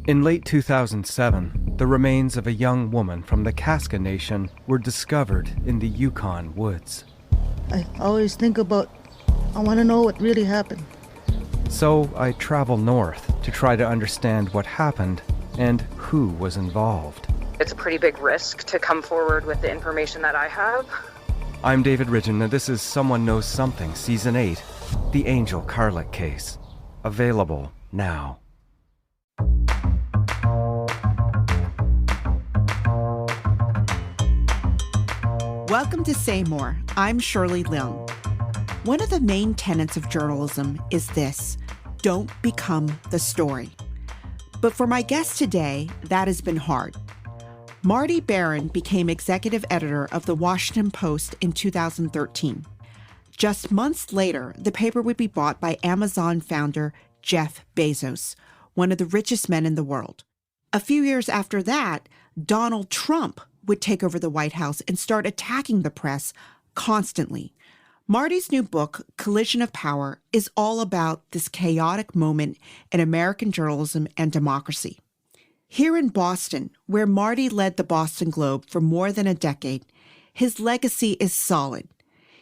In late 2007, the remains of a young woman from the Kaska Nation were discovered in the Yukon woods. I always think about, I want to know what really happened. So I travel north to try to understand what happened and who was involved. It's a pretty big risk to come forward with the information that I have. I'm David Ridgen, and this is Someone Knows Something, Season 8, The Angel Carlick Case. Available now. Welcome to Say More. I'm Shirley Leung. One of the main tenets of journalism is this: don't become the story. But for my guest today, that has been hard. Marty Baron became executive editor of The Washington Post in 2013. Just months later, the paper would be bought by Amazon founder Jeff Bezos, one of the richest men in the world. A few years after that, Donald Trump would take over the White House and start attacking the press constantly. Marty's new book, Collision of Power, is all about this chaotic moment in American journalism and democracy. Here in Boston, where Marty led the Boston Globe for more than a decade, his legacy is solid.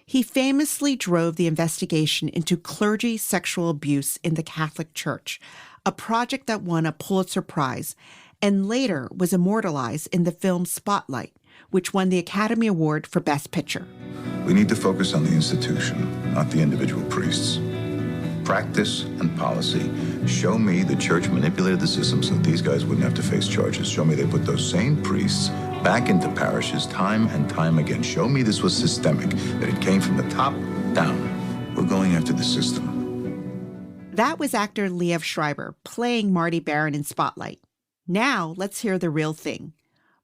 He famously drove the investigation into clergy sexual abuse in the Catholic Church, a project that won a Pulitzer Prize and later was immortalized in the film Spotlight, which won the Academy Award for Best Picture. We need to focus on the institution, not the individual priests. Practice and policy. Show me the church manipulated the system so that these guys wouldn't have to face charges. Show me they put those same priests back into parishes time and time again. Show me this was systemic, that it came from the top down. We're going after the system. That was actor Liev Schreiber playing Marty Baron in Spotlight. Now, let's hear the real thing.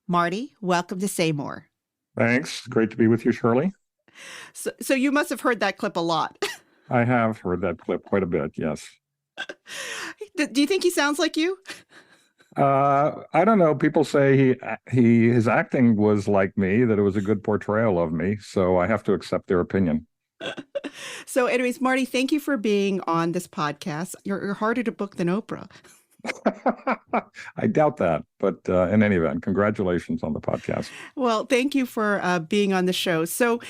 Marty, welcome to Say More. Thanks. Great to be with you, Shirley. So you must have heard that clip a lot. I have heard that clip quite a bit, yes. Do you think he sounds like you? I don't know. People say his acting was like me, that it was a good portrayal of me, so I have to accept their opinion. So anyways, Marty, thank you for being on this podcast. You're harder to book than Oprah. I doubt that, but in any event, congratulations on the podcast. Well, thank you for being on the show. So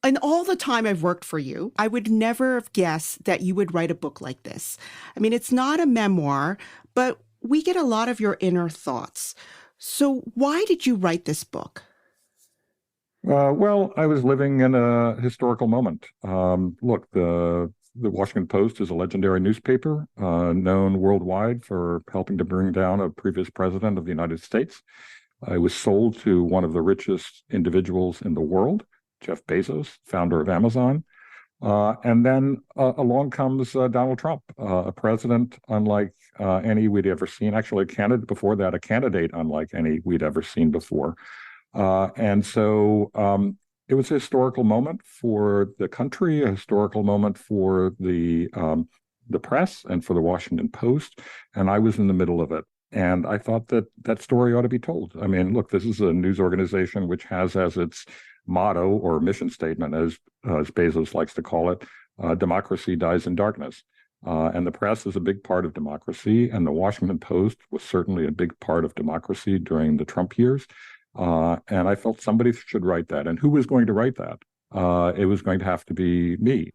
in all the time I've worked for you, I would never have guessed that you would write a book like this. I mean, it's not a memoir, but we get a lot of your inner thoughts. So why did you write this book? Well, I was living in a historical moment. Look, the Washington Post is a legendary newspaper known worldwide for helping to bring down a previous president of the United States. It was sold to one of the richest individuals in the world, Jeff Bezos, founder of Amazon. And then along comes Donald Trump, a president unlike any we'd ever seen. Actually, a candidate before that, a candidate unlike any we'd ever seen before. And so it was a historical moment for the country, a historical moment for the press and for the Washington Post. And I was in the middle of it. And I thought that that story ought to be told. I mean, look, this is a news organization which has as its motto or mission statement, as Bezos likes to call it, democracy dies in darkness. And the press is a big part of democracy. And the Washington Post was certainly a big part of democracy during the Trump years. And I felt somebody should write that. And who was going to write that? It was going to have to be me.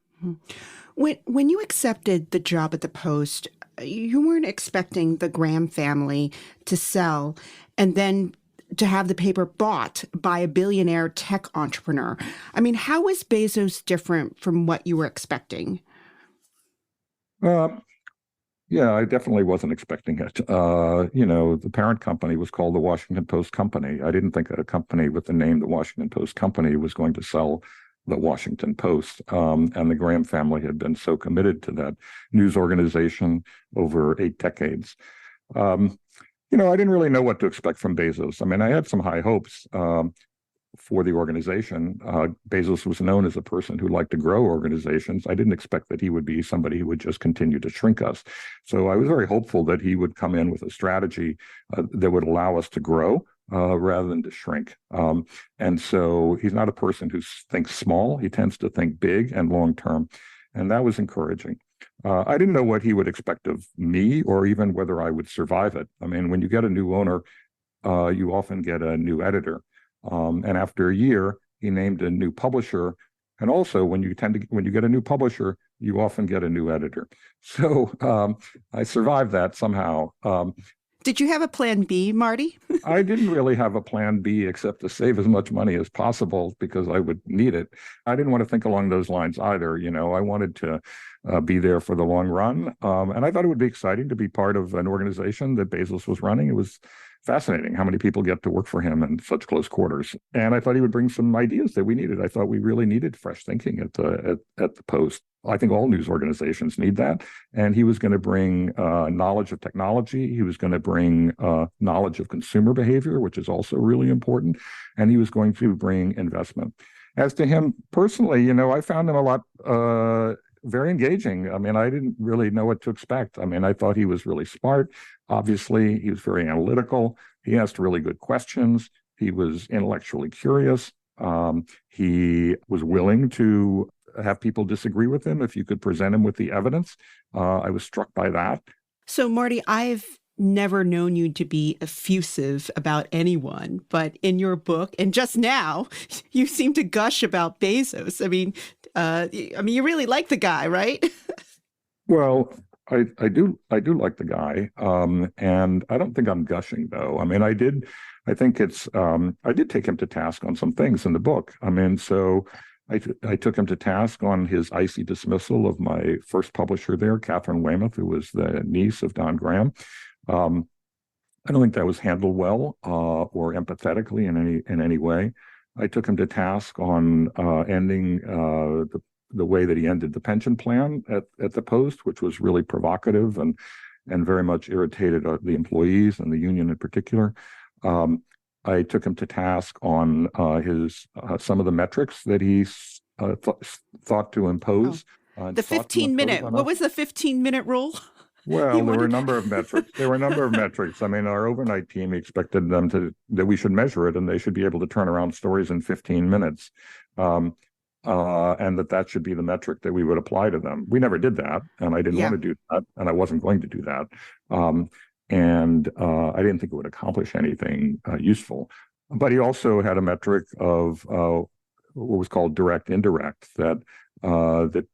When you accepted the job at the Post, you weren't expecting the Graham family to sell and then to have the paper bought by a billionaire tech entrepreneur. I mean, how is Bezos different from what you were expecting? Yeah, I definitely wasn't expecting it. The parent company was called the Washington Post Company. I didn't think that a company with the name the Washington Post Company was going to sell the Washington Post. And the Graham family had been so committed to that news organization over 8 decades. I didn't really know what to expect from Bezos. I mean, I had some high hopes for the organization. Bezos was known as a person who liked to grow organizations. I didn't expect that he would be somebody who would just continue to shrink us. So I was very hopeful that he would come in with a strategy that would allow us to grow rather than to shrink. And so he's not a person who thinks small. He tends to think big and long term. And that was encouraging. I didn't know what he would expect of me or even whether I would survive it. I mean, when you get a new owner, you often get a new editor. And after a year, he named a new publisher. And also, when you get a new publisher, you often get a new editor. So I survived that somehow. Did you have a plan B, Marty? I didn't really have a plan B except to save as much money as possible because I would need it. I didn't want to think along those lines either. I wanted to be there for the long run. And I thought it would be exciting to be part of an organization that Bezos was running. It was fascinating how many people get to work for him in such close quarters. And I thought he would bring some ideas that we needed. I thought we really needed fresh thinking at the Post. I think all news organizations need that. And he was going to bring knowledge of technology. He was going to bring knowledge of consumer behavior, which is also really important. And he was going to bring investment. As to him personally, I found him a lot very engaging. I mean, I didn't really know what to expect. I mean, I thought he was really smart. Obviously, he was very analytical. He asked really good questions. He was intellectually curious. He was willing to have people disagree with him if you could present him with the evidence. I was struck by that. So, Marty, I've never known you to be effusive about anyone, but in your book, and just now, you seem to gush about Bezos. I mean, you really like the guy, right? Well, I do like the guy, and I don't think I'm gushing though. I mean, I did take him to task on some things in the book. I mean, so I took him to task on his icy dismissal of my first publisher there, Catherine Weymouth, who was the niece of Don Graham. I don't think that was handled well or empathetically in any way. I took him to task on ending the way that he ended the pension plan at the Post, which was really provocative and very much irritated the employees and the union in particular. I took him to task on his some of the metrics that he thought to impose. The 15-minute. What was the 15-minute rule? Well, there were a number of metrics. I mean, our overnight team expected them that we should measure it, and they should be able to turn around stories in 15 minutes. And that should be the metric that we would apply to them. We never did that, and I didn't want to do that, and I wasn't going to do that. And I didn't think it would accomplish anything useful. But he also had a metric of what was called direct indirect, that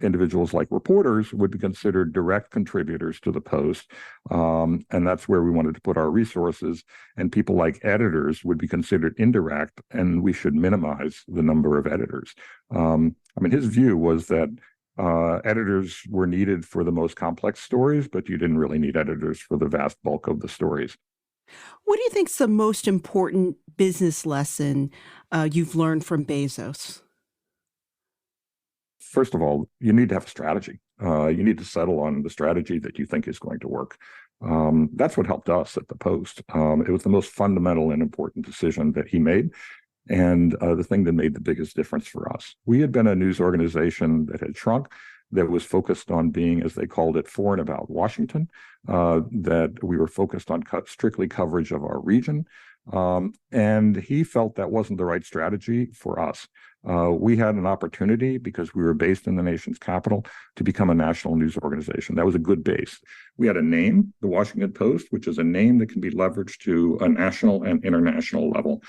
individuals like reporters would be considered direct contributors to the Post. And that's where we wanted to put our resources. And people like editors would be considered indirect, and we should minimize the number of editors. I mean, his view was that editors were needed for the most complex stories, but you didn't really need editors for the vast bulk of the stories. What do you think is the most important business lesson you've learned from Bezos? First of all, you need to have a strategy. You need to settle on the strategy that you think is going to work. That's what helped us at the Post. It was the most fundamental and important decision that he made, and the thing that made the biggest difference for us. We had been a news organization that had shrunk, that was focused on being, as they called it, for and about Washington, that we were focused on strictly coverage of our region. And he felt that wasn't the right strategy for us. We had an opportunity, because we were based in the nation's capital, to become a national news organization. That was a good base. We had a name, the Washington Post, which is a name that can be leveraged to a national and international level.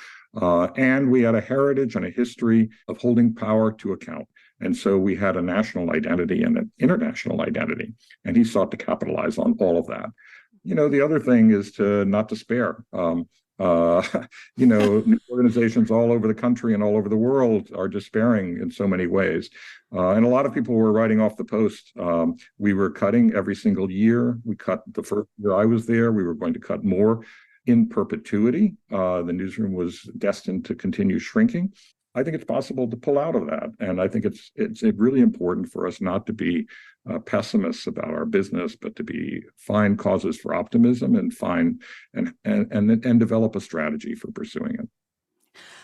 And we had a heritage and a history of holding power to account. And so we had a national identity and an international identity. And he sought to capitalize on all of that. The other thing is not despair. News organizations all over the country and all over the world are despairing in so many ways. And a lot of people were writing off the Post. We were cutting every single year. We cut the first year I was there. We were going to cut more in perpetuity. The newsroom was destined to continue shrinking. I think it's possible to pull out of that. And I think it's really important for us not to be pessimists about our business, but to find causes for optimism and find and develop a strategy for pursuing it.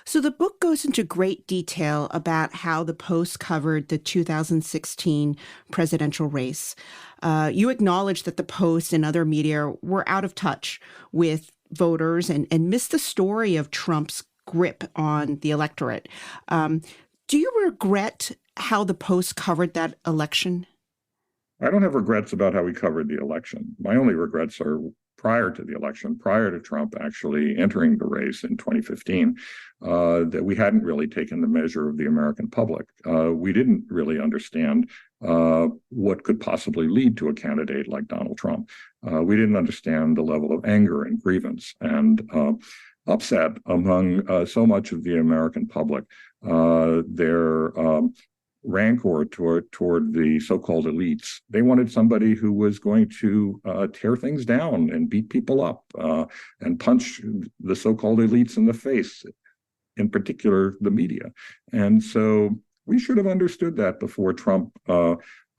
So the book goes into great detail about how the Post covered the 2016 presidential race. You acknowledge that the Post and other media were out of touch with voters and missed the story of Trump's grip on the electorate. Do you regret how the Post covered that election? I don't have regrets about how we covered the election. My only regrets are prior to the election, prior to Trump actually entering the race in 2015, that we hadn't really taken the measure of the American public. We didn't really understand what could possibly lead to a candidate like Donald Trump. We didn't understand the level of anger and grievance and upset among so much of the American public. Their rancor toward the so-called elites. They wanted somebody who was going to tear things down and beat people up and punch the so-called elites in the face, in particular the media. And so we should have understood that before Trump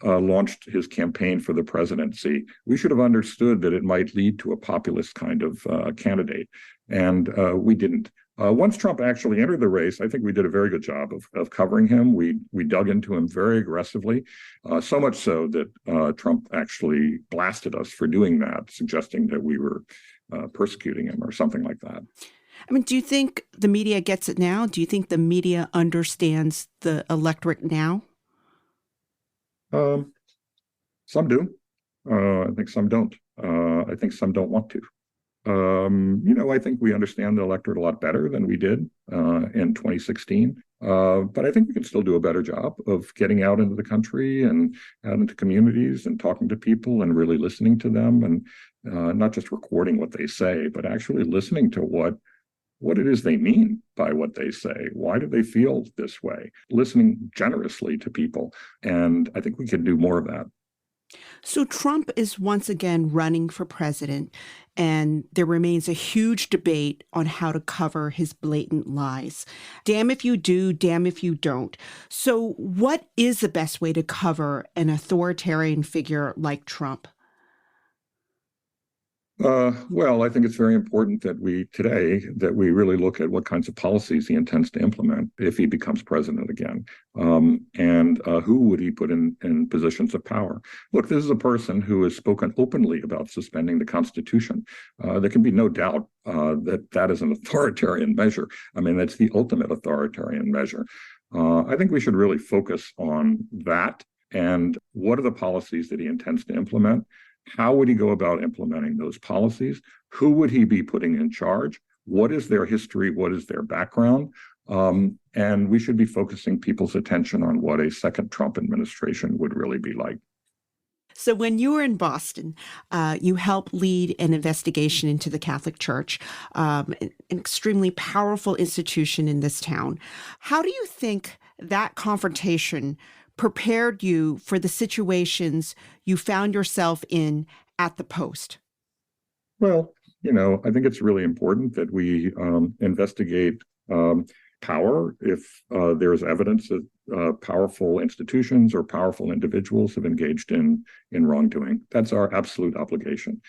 launched his campaign for the presidency. We should have understood that it might lead to a populist kind of candidate, and we didn't. Once Trump actually entered the race, I think we did a very good job of covering him. We dug into him very aggressively, so much so that Trump actually blasted us for doing that, suggesting that we were persecuting him or something like that. I mean, do you think the media gets it now? Do you think the media understands the electorate now? Some do. I think some don't. I think some don't want to. I think we understand the electorate a lot better than we did in 2016. But I think we can still do a better job of getting out into the country and out into communities and talking to people and really listening to them, and not just recording what they say, but actually listening to what it is they mean by what they say. Why do they feel this way? Listening generously to people. And I think we can do more of that. So Trump is once again running for president, and there remains a huge debate on how to cover his blatant lies. Damn if you do, damn if you don't. So what is the best way to cover an authoritarian figure like Trump? Well, I think it's very important that we really look at what kinds of policies he intends to implement if he becomes president again. And who would he put in positions of power? Look, this is a person who has spoken openly about suspending the Constitution. There can be no doubt that is an authoritarian measure. I mean, that's the ultimate authoritarian measure. I think we should really focus on that and what are the policies that he intends to implement. How would he go about implementing those policies? Who would he be putting in charge? What is their history? What is their background? And we should be focusing people's attention on what a second Trump administration would really be like. So when you were in Boston, you helped lead an investigation into the Catholic Church, an extremely powerful institution in this town. How do you think that confrontation prepared you for the situations you found yourself in at the Post? Well, I think it's really important that we investigate power if there's evidence that powerful institutions or powerful individuals have engaged in wrongdoing. That's our absolute obligation.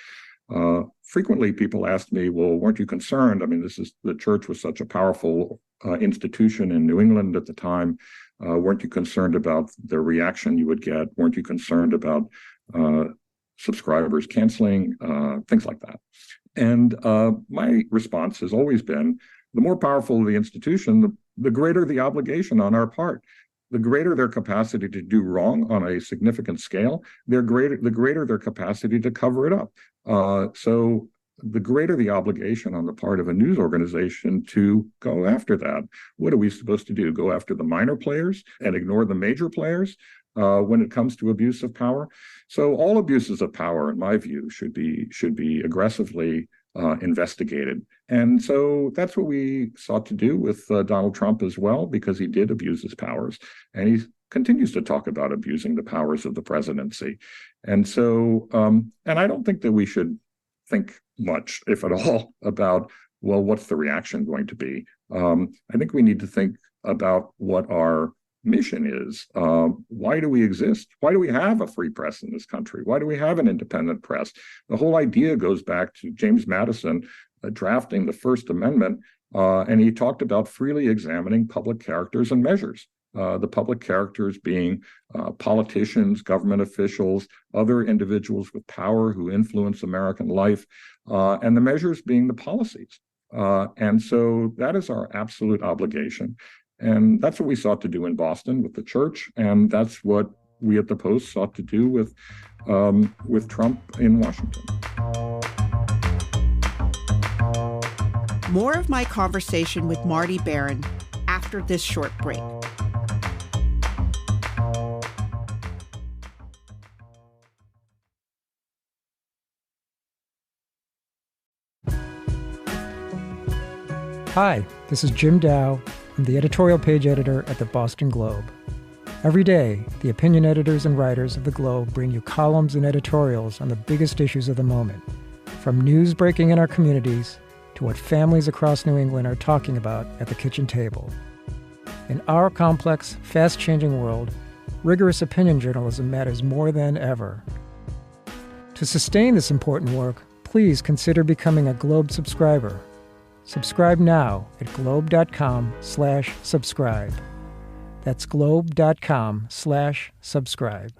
Frequently, people ask me, well, weren't you concerned? I mean, the church was such a powerful institution in New England at the time. Weren't you concerned about the reaction you would get? Weren't you concerned about subscribers canceling, things like that? And my response has always been, the more powerful the institution, the greater the obligation on our part. The greater their capacity to do wrong on a significant scale, the greater their capacity to cover it up. So the greater the obligation on the part of a news organization to go after that. What are we supposed to do? Go after the minor players and ignore the major players when it comes to abuse of power? So all abuses of power, in my view, should be aggressively investigated. And so that's what we sought to do with Donald Trump as well, because he did abuse his powers. And he continues to talk about abusing the powers of the presidency. And so, and I don't think that we should think much, if at all, about, well, what's the reaction going to be? I think we need to think about what our mission is. Why do we exist? Why do we have a free press in this country? Why do we have an independent press? The whole idea goes back to James Madison drafting the First Amendment, and he talked about freely examining public characters and measures. The public characters being politicians, government officials, other individuals with power who influence American life, and the measures being the policies. And so that is our absolute obligation. And that's what we sought to do in Boston with the church. And that's what we at the Post sought to do with Trump in Washington. More of my conversation with Marty Baron after this short break. Hi, this is Jim Dow. I'm the editorial page editor at the Boston Globe. Every day, the opinion editors and writers of the Globe bring you columns and editorials on the biggest issues of the moment, from news breaking in our communities to what families across New England are talking about at the kitchen table. In our complex, fast-changing world, rigorous opinion journalism matters more than ever. To sustain this important work, please consider becoming a Globe subscriber. Subscribe now at globe.com/subscribe. That's globe.com/subscribe.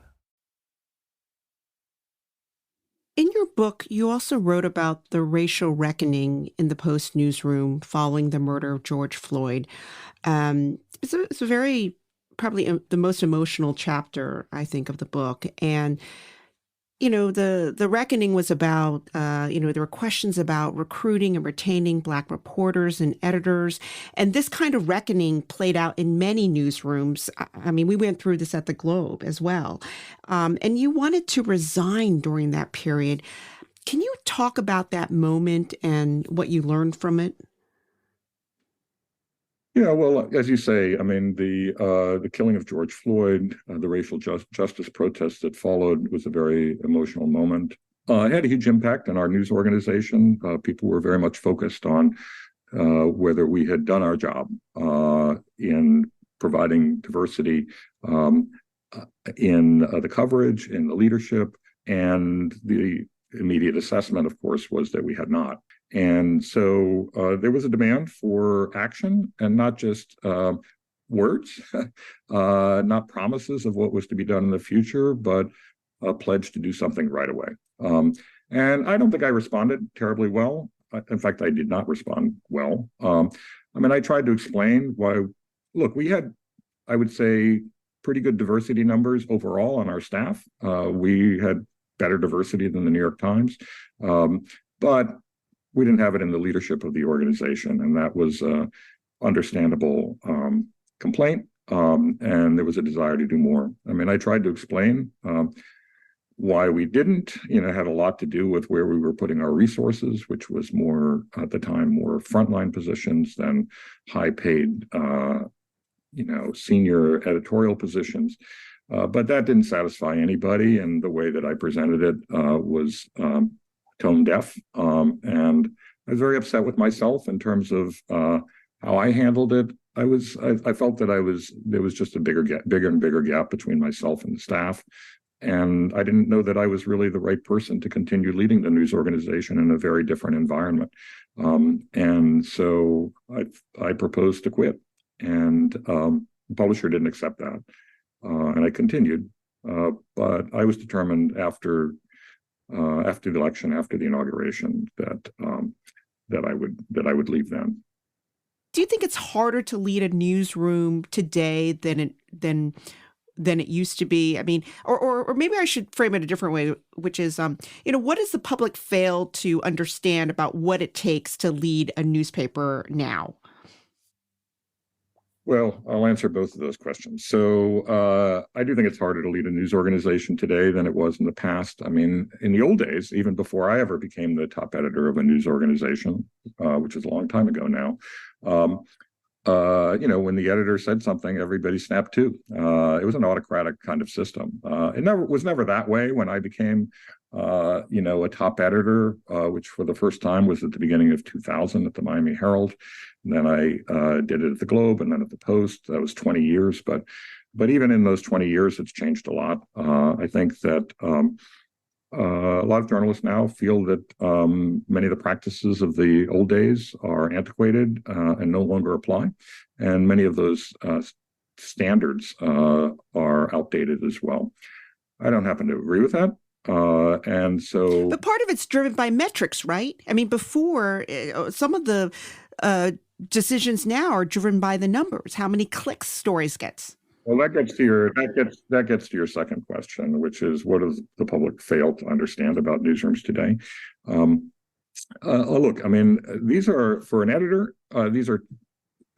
In your book, you also wrote about the racial reckoning in the Post newsroom following the murder of George Floyd. It's a very, probably the most emotional chapter, I think, of the book. And, you know, the reckoning was about, there were questions about recruiting and retaining Black reporters and editors. And this kind of reckoning played out in many newsrooms. I mean, we went through this at the Globe as well. And you wanted to resign during that period. Can you talk about that moment and what you learned from it? Yeah, well, as you say, I mean, the killing of George Floyd, the racial justice protests that followed was a very emotional moment. It had a huge impact on our news organization. People were very much focused on whether we had done our job in providing diversity in the coverage, in the leadership, and the immediate assessment, of course, was that we had not. And so there was a demand for action, and not just words, not promises of what was to be done in the future, but a pledge to do something right away. And I don't think I responded terribly well. In fact, I did not respond well. I mean, I tried to explain why. Look, we had, I would say, pretty good diversity numbers overall on our staff. We had better diversity than the New York Times, but we didn't have it in the leadership of the organization, and that was understandable complaint, and there was a desire to do more. I mean, I tried to explain why we didn't. Had a lot to do with where we were putting our resources, which was more, at the time, more frontline positions than high-paid, senior editorial positions. But that didn't satisfy anybody, and the way that I presented it was tone deaf, and I was very upset with myself in terms of how I handled it. I felt that there was just a bigger and bigger gap between myself and the staff, and I didn't know that I was really the right person to continue leading the news organization in a very different environment. And so I proposed to quit, and the publisher didn't accept that, and I continued. But I was determined after the election, after the inauguration, that I would leave then. Do you think it's harder to lead a newsroom today than it used to be? I mean, or maybe I should frame it a different way, which is, what does the public fail to understand about what it takes to lead a newspaper now? Well, I'll answer both of those questions. So I do think it's harder to lead a news organization today than it was in the past. I mean, in the old days, even before I ever became the top editor of a news organization, which is a long time ago now, when the editor said something, everybody snapped to. It was an autocratic kind of system. It was never that way when I became, a top editor, which for the first time was at the beginning of 2000 at the Miami Herald. And then I did it at the Globe, and then at the Post. That was 20 years. But even in those 20 years, it's changed a lot. I think that a lot of journalists now feel that many of the practices of the old days are antiquated and no longer apply. And many of those standards are outdated as well. I don't happen to agree with that. But part of it's driven by metrics, right? I mean, before, some of the decisions now are driven by the numbers, how many clicks stories gets. Well, that gets to your second question, which is what does the public fail to understand about newsrooms today? Look, I mean, these are for an editor. These are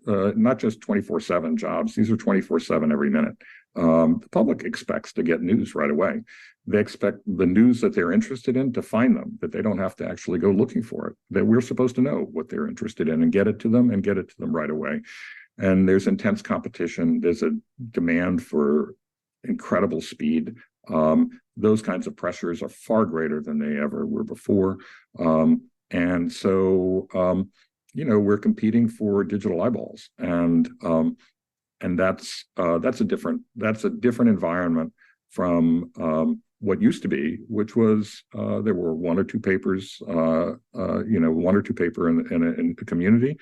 not just 24/7 jobs. These are 24/7 every minute. The public expects to get news right away. They expect the news that they're interested in to find them, that they don't have to actually go looking for it, that we're supposed to know what they're interested in and get it to them right away. And there's intense competition. There's a demand for incredible speed. Those kinds of pressures are far greater than they ever were before. And so, we're competing for digital eyeballs, and that's a different environment from what used to be, which was there were one or two papers, in a community.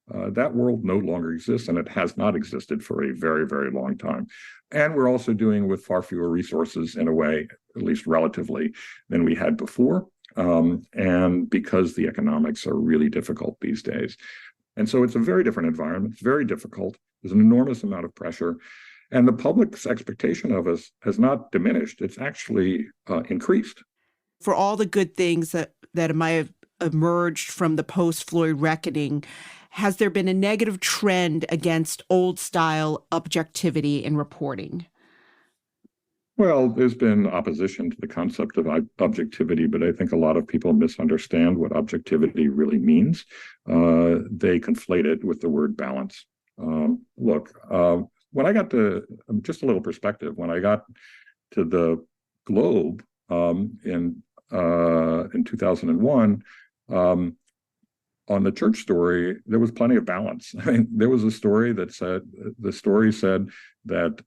That world no longer exists, and it has not existed for a very, very long time. And we're also doing with far fewer resources in a way, at least relatively, than we had before. And because the economics are really difficult these days. And so it's a very different environment. It's very difficult. There's an enormous amount of pressure. And the public's expectation of us has not diminished. It's actually increased. For all the good things that might have emerged from the post-Floyd reckoning, has there been a negative trend against old-style objectivity in reporting? Well, there's been opposition to the concept of objectivity, but I think a lot of people misunderstand what objectivity really means. They conflate it with the word balance. Look, when I got to, just a little perspective, when I got to the Globe in 2001, on the church story, there was plenty of balance. I mean, there was a story that said, that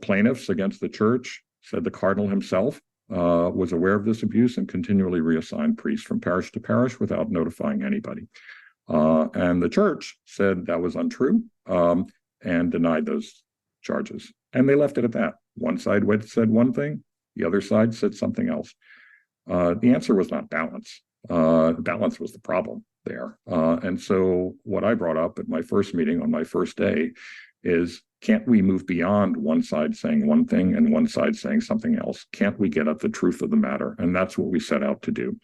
plaintiffs against the church said the cardinal himself was aware of this abuse and continually reassigned priests from parish to parish without notifying anybody. And the church said that was untrue and denied those charges. And they left it at that. One side said one thing, the other side said something else. The answer was not balance. Balance was the problem there. And so what I brought up at my first meeting on my first day is, can't we move beyond one side saying one thing and one side saying something else? Can't we get at the truth of the matter? And that's what we set out to do.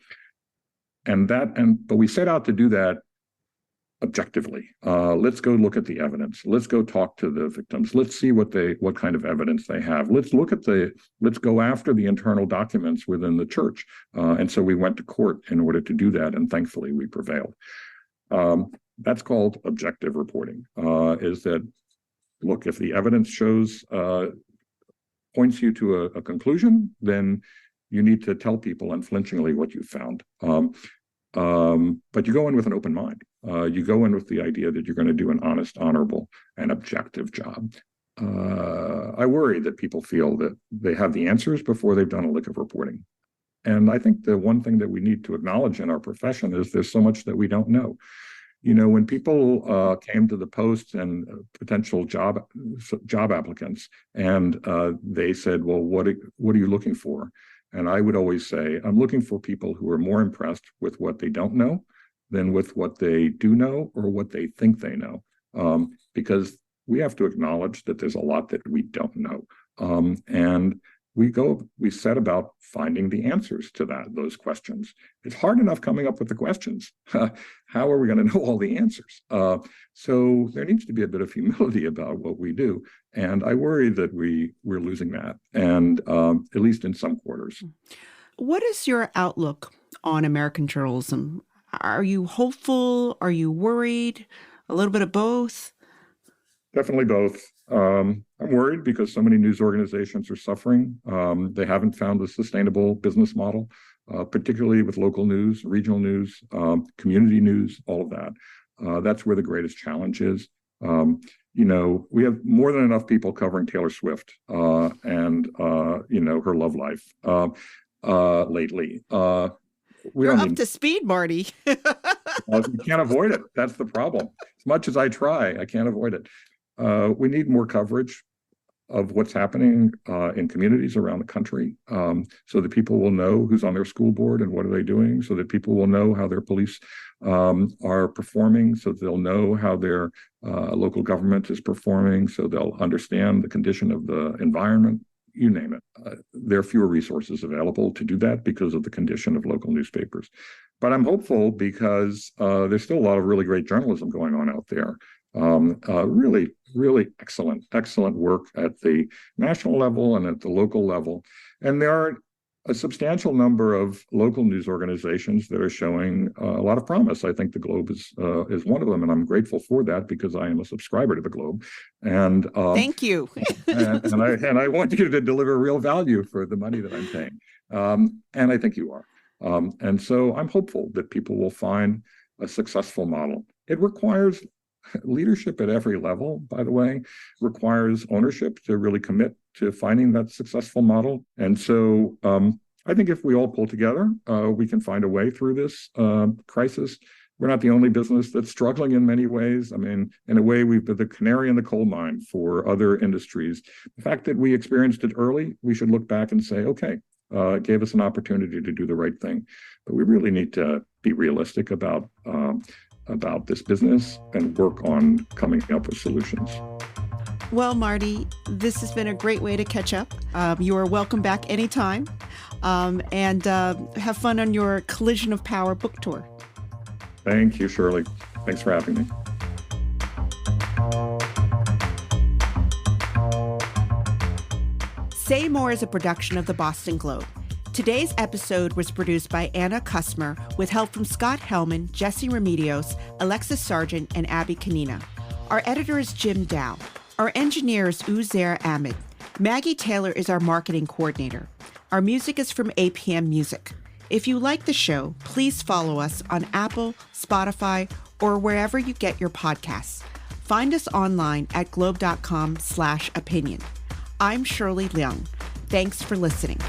But we set out to do that objectively. Let's go look at the evidence. Let's go talk to the victims. Let's see what kind of evidence they have. Let's go after the internal documents within the church. And so we went to court in order to do that. And thankfully we prevailed. That's called objective reporting, is that, look, if the evidence points you to a conclusion, then you need to tell people unflinchingly what you found. But you go in with an open mind. You go in with the idea that you're going to do an honest, honorable, and objective job. I worry that people feel that they have the answers before they've done a lick of reporting. And I think the one thing that we need to acknowledge in our profession is there's so much that we don't know. When people came to the Post and potential job applicants, and they said, well, what are you looking for? And I would always say, I'm looking for people who are more impressed with what they don't know than with what they do know or what they think they know. Because we have to acknowledge that there's a lot that we don't know. And we set about finding the answers to those questions. It's hard enough coming up with the questions. How are we going to know all the answers? So there needs to be a bit of humility about what we do. And I worry that we're losing that, and at least in some quarters. What is your outlook on American journalism? Are you hopeful? Are you worried? A little bit of both? Definitely both. I'm worried because so many news organizations are suffering. They haven't found a sustainable business model, particularly with local news, regional news, community news, all of that. That's where the greatest challenge is. We have more than enough people covering Taylor Swift and her love life lately. You're up to speed, Marty. You can't avoid it. That's the problem. As much as I try, I can't avoid it. We need more coverage. of what's happening in communities around the country, so that people will know who's on their school board and what are they doing, so that people will know how their police are performing, so they'll know how their local government is performing, so they'll understand the condition of the environment, you name it. There are fewer resources available to do that because of the condition of local newspapers. But I'm hopeful because there's still a lot of really great journalism going on out there. Really, really excellent work at the national level and at the local level. And there are a substantial number of local news organizations that are showing a lot of promise. I think the Globe is one of them, and I'm grateful for that because I am a subscriber to the Globe. And thank you. and I want you to deliver real value for the money that I'm paying, and I think you are. And so I'm hopeful that people will find a successful model. It requires leadership at every level, by the way, requires ownership to really commit to finding that successful model. And so I think if we all pull together, we can find a way through this crisis. We're not the only business that's struggling in many ways. I mean, in a way, we've been the canary in the coal mine for other industries. The fact that we experienced it early, we should look back and say, okay, it gave us an opportunity to do the right thing. But we really need to be realistic about this business and work on coming up with solutions. Well, Marty, this has been a great way to catch up. You are welcome back anytime, and have fun on your Collision of Power book tour. Thank you, Shirley. Thanks for having me. Say More is a production of the Boston Globe. Today's episode was produced by Anna Kusmer with help from Scott Hellman, Jesse Remedios, Alexis Sargent, and Abby Kanina. Our editor is Jim Dow. Our engineer is Uzair Ahmed. Maggie Taylor is our marketing coordinator. Our music is from APM Music. If you like the show, please follow us on Apple, Spotify, or wherever you get your podcasts. Find us online at globe.com/opinion. I'm Shirley Leung. Thanks for listening.